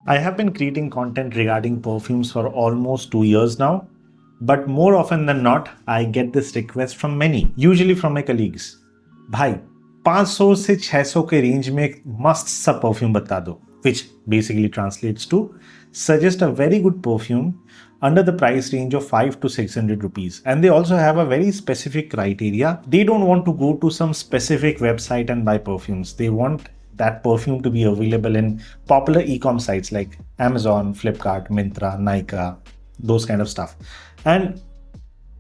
I have been creating content regarding perfumes for almost 2 years now, but more often than not, I get this request from many, usually from my colleagues. भाई 500 से 600 के range में एक मस्त सा perfume बता दो, which basically translates to suggest a very good perfume under the price range of 5 to 600 rupees. And they also have a very specific criteria. They don't want to go to some specific website and buy perfumes. They want that perfume to be available in popular e-com sites like Amazon, Flipkart, Myntra, Nykaa, those kind of stuff. And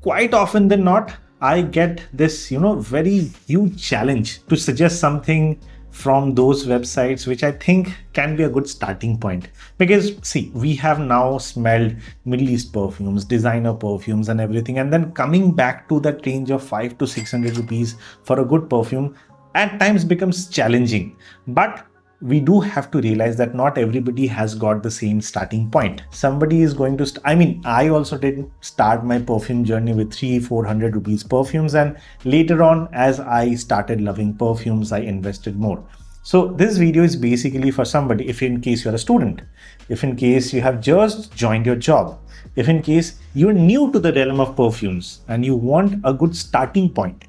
quite often than not, I get this, very huge challenge to suggest something from those websites, which I think can be a good starting point. Because see, we have now smelled Middle East perfumes, designer perfumes and everything. And then coming back to that range of 5 to 600 rupees for a good perfume at times becomes challenging. But we do have to realize that not everybody has got the same starting point. Somebody is going to, I also didn't start my perfume journey with 300-400 rupees perfumes. And later on, as I started loving perfumes, I invested more. So this video is basically for somebody, if in case you're a student, if in case you have just joined your job, if in case you're new to the realm of perfumes and you want a good starting point.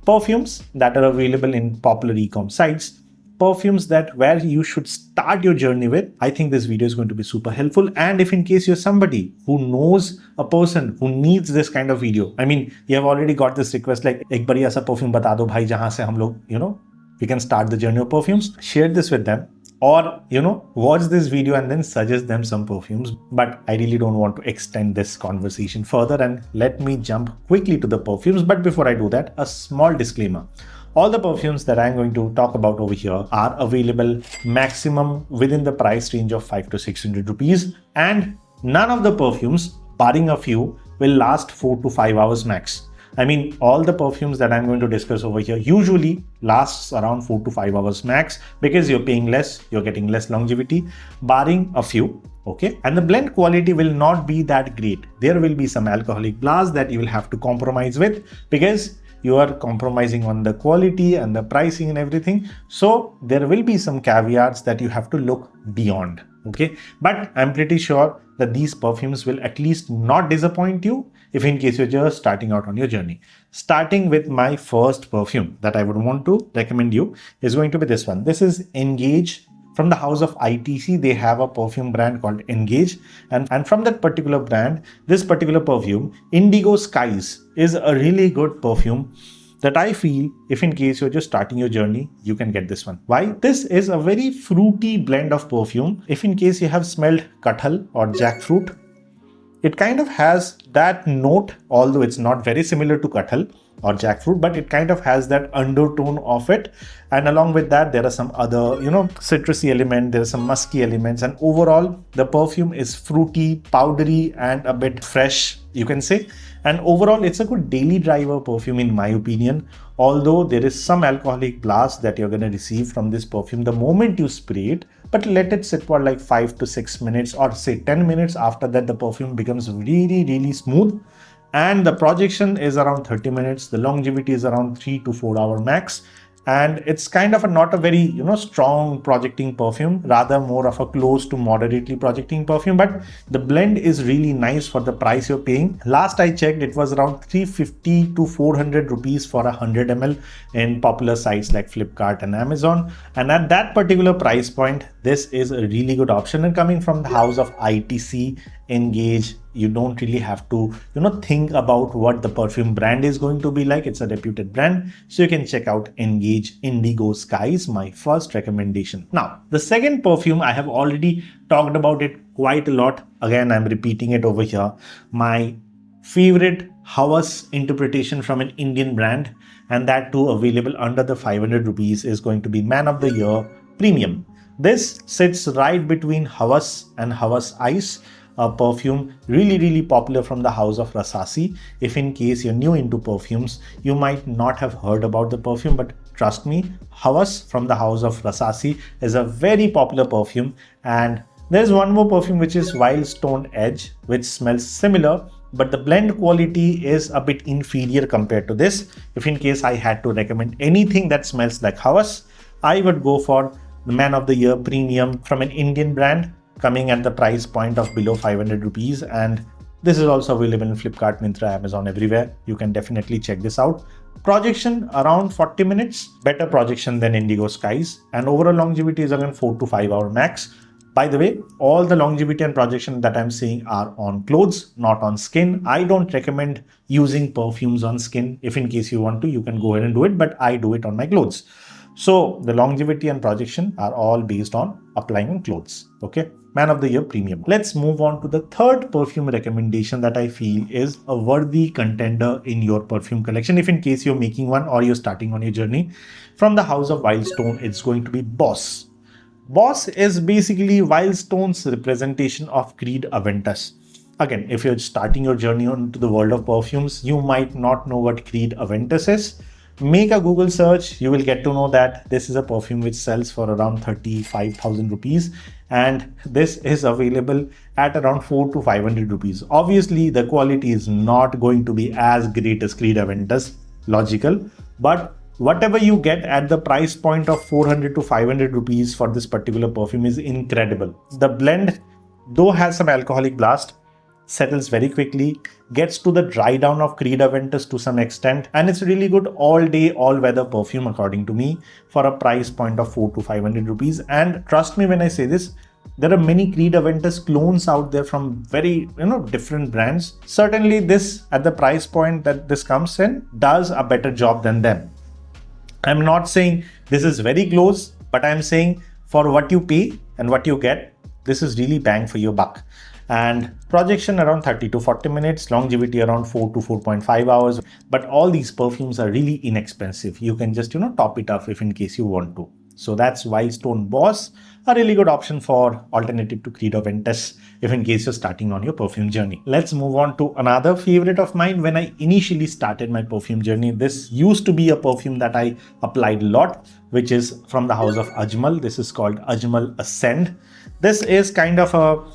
Perfumes that are available in popular e-com sites, perfumes that where you should start your journey with. I think this video is going to be super helpful. And if in case you're somebody who knows a person who needs this kind of video, you have already got this request like ek bariya sa perfume bata do bhai jahan se hum log, we can start the journey of perfumes. Share this with them. Or, watch this video and then suggest them some perfumes. But I really don't want to extend this conversation further, and let me jump quickly to the perfumes. But before I do that, a small disclaimer. All the perfumes that I'm going to talk about over here are available maximum within the price range of 5 to 600 rupees. And none of the perfumes, barring a few, will last 4 to 5 hours max. All the perfumes that I'm going to discuss over here usually lasts around 4 to 5 hours max, because you're paying less, you're getting less longevity, barring a few. Okay. And the blend quality will not be that great. There will be some alcoholic blast that you will have to compromise with, because you are compromising on the quality and the pricing and everything. So there will be some caveats that you have to look beyond. Okay. But I'm pretty sure that these perfumes will at least not disappoint you if in case you're just starting out on your journey. Starting with my first perfume that I would want to recommend you is going to be this one. This is Engage. From the house of ITC, they have a perfume brand called Engage. And from that particular brand, this particular perfume, Indigo Skies, is a really good perfume that I feel if in case you're just starting your journey, you can get this one. Why? This is a very fruity blend of perfume. If in case you have smelled kathal or jackfruit, it kind of has that note, although it's not very similar to kathal or jackfruit, but it kind of has that undertone of it. And along with that, there are some other, citrusy element, there's some musky elements. And overall, the perfume is fruity, powdery, and a bit fresh, you can say. And overall, it's a good daily driver perfume in my opinion. Although there is some alcoholic blast that you're going to receive from this perfume the moment you spray it, but let it sit for like 5 to 6 minutes or say 10 minutes. After that, the perfume becomes really, really smooth. And the projection is around 30 minutes. The longevity is around 3 to 4 hour max. And it's kind of not a very, strong projecting perfume, rather more of a close to moderately projecting perfume. But the blend is really nice for the price you're paying. Last I checked, it was around 350 to 400 rupees for 100 ml in popular sites like Flipkart and Amazon. And at that particular price point, this is a really good option. And coming from the house of ITC, Engage, you don't really have to, think about what the perfume brand is going to be like. It's a reputed brand. So you can check out Engage Indigo Skies, my first recommendation. Now, the second perfume, I have already talked about it quite a lot. Again, I'm repeating it over here. My favorite Hawas interpretation from an Indian brand, and that too available under the 500 rupees, is going to be Man of the Year Premium. This sits right between Hawas and Hawas Ice, a perfume really popular from the house of Rasasi. If in case you're new into perfumes, you might not have heard about the perfume, but trust me, Hawas from the house of Rasasi is a very popular perfume. And there's one more perfume which is Wild Stone Edge, which smells similar, but the blend quality is a bit inferior compared to this. If in case I had to recommend anything that smells like Hawas, I would go for the Man of the Year Premium from an Indian brand. coming at the price point of below 500 rupees. And this is also available in Flipkart, Myntra, Amazon, everywhere. You can definitely check this out. Projection around 40 minutes, better projection than Indigo Skies, and overall longevity is around 4 to 5 hour max. By the way, all the longevity and projection that I'm seeing are on clothes, not on skin. I don't recommend using perfumes on skin. If in case you want to, you can go ahead and do it, but I do it on my clothes. So the longevity and projection are all based on applying on clothes. Okay. Man of the Year Premium. Let's move on to the third perfume recommendation that I feel is a worthy contender in your perfume collection. If in case you're making one or you're starting on your journey, from the house of Wildstone, it's going to be Boss. Boss is basically Wildstone's representation of Creed Aventus. Again, if you're starting your journey into the world of perfumes, you might not know what Creed Aventus is. Make a Google search, you will get to know that this is a perfume which sells for around 35,000 rupees, and this is available at around 4 to 500 rupees. Obviously, the quality is not going to be as great as Creed Aventus, logical, but whatever you get at the price point of 400 to 500 rupees for this particular perfume is incredible. The blend, though has some alcoholic blast, settles very quickly, gets to the dry down of Creed Aventus to some extent, and it's really good all day, all weather perfume according to me for a price point of 4 to 500 rupees. And trust me when I say this, there are many Creed Aventus clones out there from very, different brands. Certainly this, at the price point that this comes in, does a better job than them. I'm not saying this is very close, but I'm saying for what you pay and what you get, this is really bang for your buck. And projection around 30 to 40 minutes, longevity around 4 to 4.5 hours. But all these perfumes are really inexpensive. You can just, top it up if in case you want to. So that's Wildstone Boss, a really good option for alternative to Creed Aventus if in case you're starting on your perfume journey. Let's move on to another favorite of mine. When I initially started my perfume journey, this used to be a perfume that I applied a lot, which is from the house of Ajmal. This is called Ajmal Ascend. This is kind of a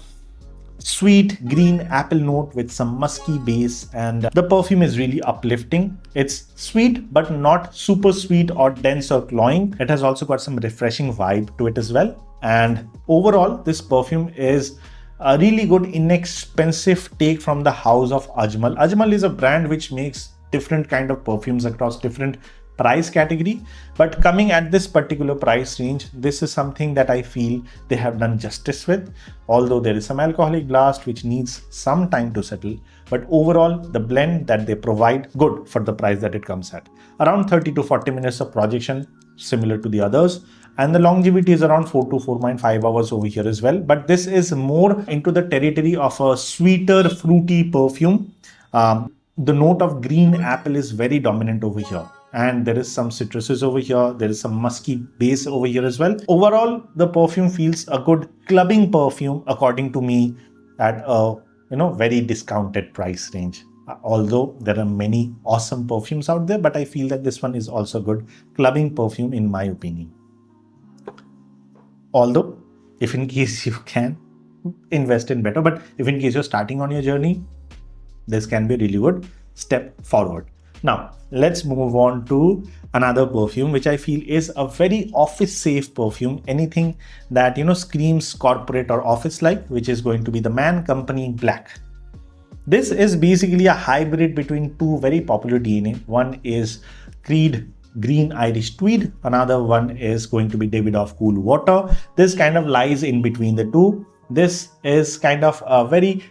sweet green apple note with some musky base, and the perfume is really uplifting. It's sweet but not super sweet or dense or cloying. It has also got some refreshing vibe to it as well. And overall, this perfume is a really good inexpensive take from the house of Ajmal. Ajmal is a brand which makes different kind of perfumes across different price category, but coming at this particular price range, this is something that I feel they have done justice with. Although there is some alcoholic blast which needs some time to settle, but overall the blend that they provide, good for the price that it comes at. Around 30 to 40 minutes of projection, similar to the others, and the longevity is around 4 to 4.5 hours over here as well. But this is more into the territory of a sweeter, fruity perfume. The note of green apple is very dominant over here. And there is some citruses over here. There is some musky base over here as well. Overall, the perfume feels a good clubbing perfume according to me at a very discounted price range. Although there are many awesome perfumes out there, but I feel that this one is also good clubbing perfume in my opinion. Although, if in case you can invest in better, but if in case you're starting on your journey, this can be a really good step forward. Now, let's move on to another perfume, which I feel is a very office-safe perfume. Anything that, screams corporate or office-like, which is going to be the Man Company Black. This is basically a hybrid between two very popular DNA. One is Creed Green Irish Tweed. Another one is going to be Davidoff Cool Water. This kind of lies in between the two. This is kind of a very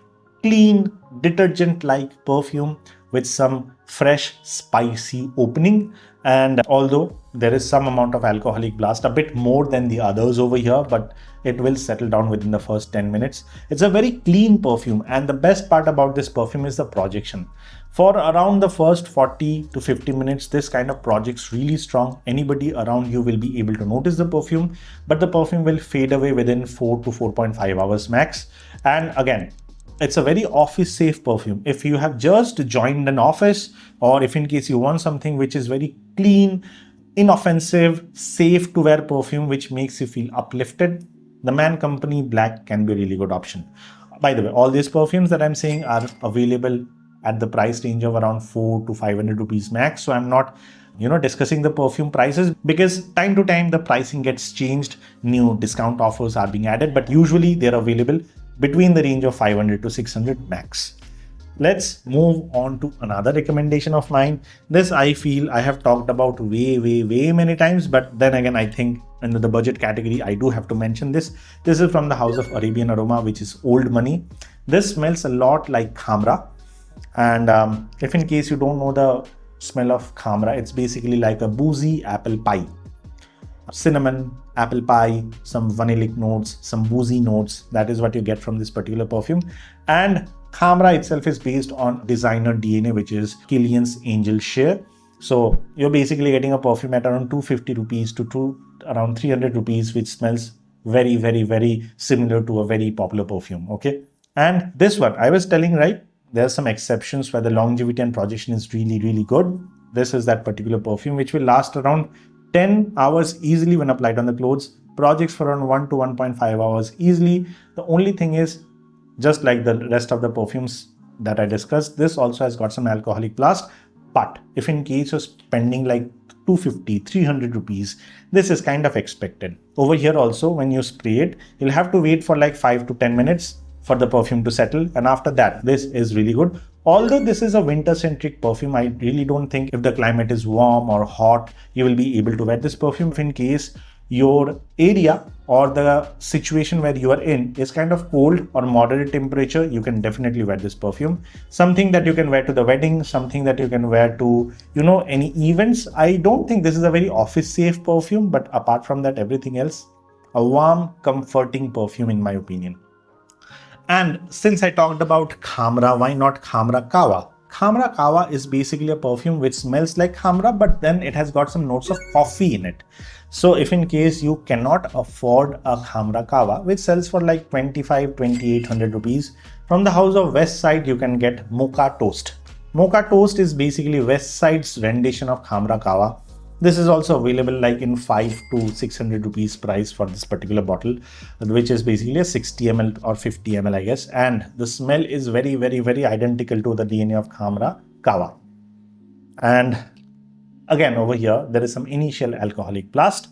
clean, detergent-like perfume with some fresh, spicy opening. And although there is some amount of alcoholic blast, a bit more than the others over here, but it will settle down within the first 10 minutes. It's a very clean perfume. And the best part about this perfume is the projection. For around the first 40 to 50 minutes, this kind of projects really strong. Anybody around you will be able to notice the perfume, but the perfume will fade away within 4 to 4.5 hours max. And again, it's a very office safe perfume. If you have just joined an office, or if in case you want something which is very clean, inoffensive, safe to wear perfume, which makes you feel uplifted, the Man Company Black can be a really good option. By the way, all these perfumes that I'm saying are available at the price range of around 4 to 500 rupees max. So I'm not discussing the perfume prices, because time to time the pricing gets changed, new discount offers are being added, but usually they're available between the range of 500 to 600 max. Let's move on to another recommendation of mine. This I feel I have talked about way many times, but then again, I think under the budget category, I do have to mention this. This is from the House of Arabian Aroma, which is old money. This smells a lot like Khamrah. And if in case you don't know the smell of Khamrah, it's basically like a boozy apple pie. Cinnamon, apple pie, some vanillic notes, some boozy notes. That is what you get from this particular perfume. And Khamrah itself is based on designer DNA, which is Kilian's Angel Share. So you're basically getting a perfume at around 250 rupees to around 300 rupees, which smells very similar to a very popular perfume. Okay. And this one, I was telling, right? There are some exceptions where the longevity and projection is really good. This is that particular perfume, which will last around 10 hours easily when applied on the clothes. Projects for around 1 to 1.5 hours easily. The only thing is, just like the rest of the perfumes that I discussed, this also has got some alcoholic blast. But if in case you're spending like 250, 300 rupees, this is kind of expected. Over here also, when you spray it, you'll have to wait for like 5 to 10 minutes for the perfume to settle. And after that, this is really good. Although this is a winter-centric perfume, I really don't think if the climate is warm or hot, you will be able to wear this perfume. If in case your area or the situation where you are in is kind of cold or moderate temperature, you can definitely wear this perfume. Something that you can wear to the wedding, something that you can wear to, any events. I don't think this is a very office-safe perfume, but apart from that, everything else, a warm, comforting perfume in my opinion. And since I talked about Khamrah, why not Khamrah Kawa? Khamrah Kawa is basically a perfume which smells like Khamrah, but then it has got some notes of coffee in it. So if in case you cannot afford a Khamrah Kawa, which sells for like 2,800 rupees, from the House of West Side, you can get Mocha Toast. Mocha Toast is basically West Side's rendition of Khamrah Kawa. This is also available like in 5 to 600 rupees price for this particular bottle, which is basically a 60 ml or 50 ml, I guess. And the smell is very identical to the DNA of Khamrah Kawa. And again, over here, there is some initial alcoholic blast,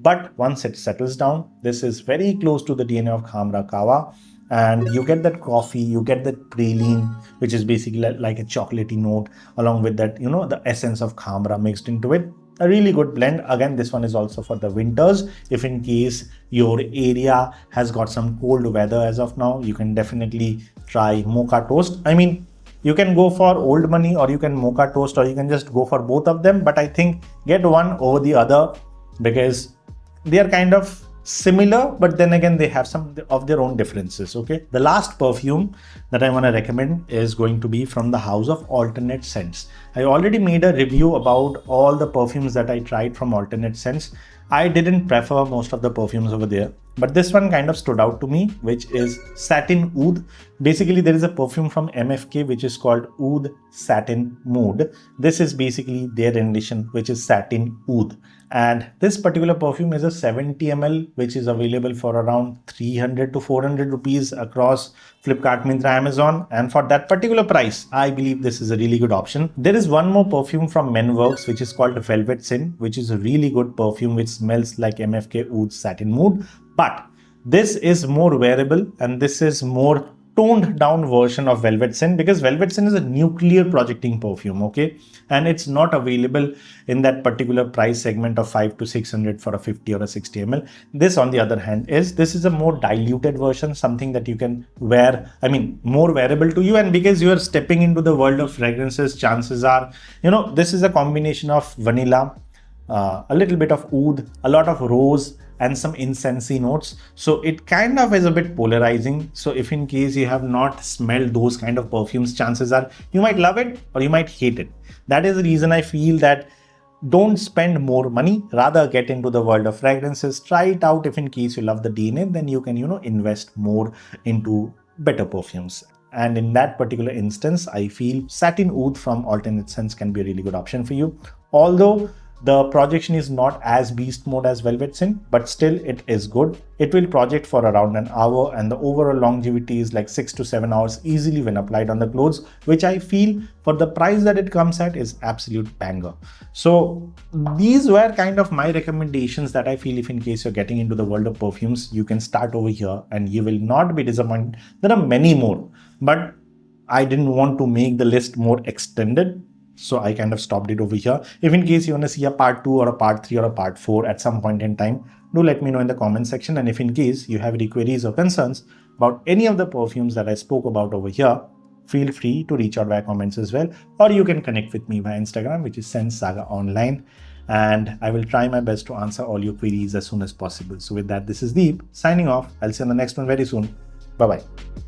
but once it settles down, this is very close to the DNA of Khamrah Kawa. And you get that coffee, you get that praline, which is basically like a chocolatey note, along with that, the essence of Khamrah mixed into it. A really good blend. Again, this one is also for the winters. If in case your area has got some cold weather as of now, you can definitely try Mocha Toast. I mean, you can go for old money or you can Mocha Toast, or you can just go for both of them. But I think get one over the other because they are kind of similar, but then again, they have some of their own differences. Okay. The last perfume that I want to recommend is going to be from the House of Alternate Scents. I already made a review about all the perfumes that I tried from Alternate Scents. I didn't prefer most of the perfumes over there, but this one kind of stood out to me, which is Satin Oud. Basically, there is a perfume from MFK which is called Oud Satin Mood. This is basically their rendition, which is Satin Oud. And this particular perfume is a 70 ml, which is available for around 300 to 400 rupees across Flipkart, Myntra, Amazon. And for that particular price, I believe this is a really good option. There is one more perfume from Menworks, which is called Velvet Sin, which is a really good perfume, which smells like MFK Oud Satin Mood. But this is more wearable and this is more toned down version of Velvet Sin, because Velvet Sin is a nuclear projecting perfume, okay, and it's not available in that particular price segment of 5 to 600 for a 50 or a 60 ml. This on the other hand this is a more diluted version, something that you can wear, I mean more wearable to you, and because you are stepping into the world of fragrances, chances are, this is a combination of vanilla, a little bit of oud, a lot of rose, and some incensey notes. So it kind of is a bit polarizing. So if in case you have not smelled those kind of perfumes, chances are you might love it or you might hate it. That is the reason I feel that don't spend more money, rather get into the world of fragrances, try it out. If in case you love the DNA, then you can, invest more into better perfumes. And in that particular instance, I feel Satin Oud from Alternate Scents can be a really good option for you. Although The projection is not as beast mode as Velvet Sin, but still it is good. It will project for around an hour and the overall longevity is like 6 to 7 hours easily when applied on the clothes, which I feel for the price that it comes at is absolute banger. So these were kind of my recommendations that I feel if in case you're getting into the world of perfumes, you can start over here and you will not be disappointed. There are many more, but I didn't want to make the list more extended. So I kind of stopped it over here. If in case you want to see a part 2 or a part 3 or a part 4 at some point in time, do let me know in the comment section. And if in case you have any queries or concerns about any of the perfumes that I spoke about over here, feel free to reach out via comments as well. Or you can connect with me via Instagram, which is Sense Saga Online. And I will try my best to answer all your queries as soon as possible. So with that, this is Deep signing off. I'll see you on the next one very soon. Bye-bye.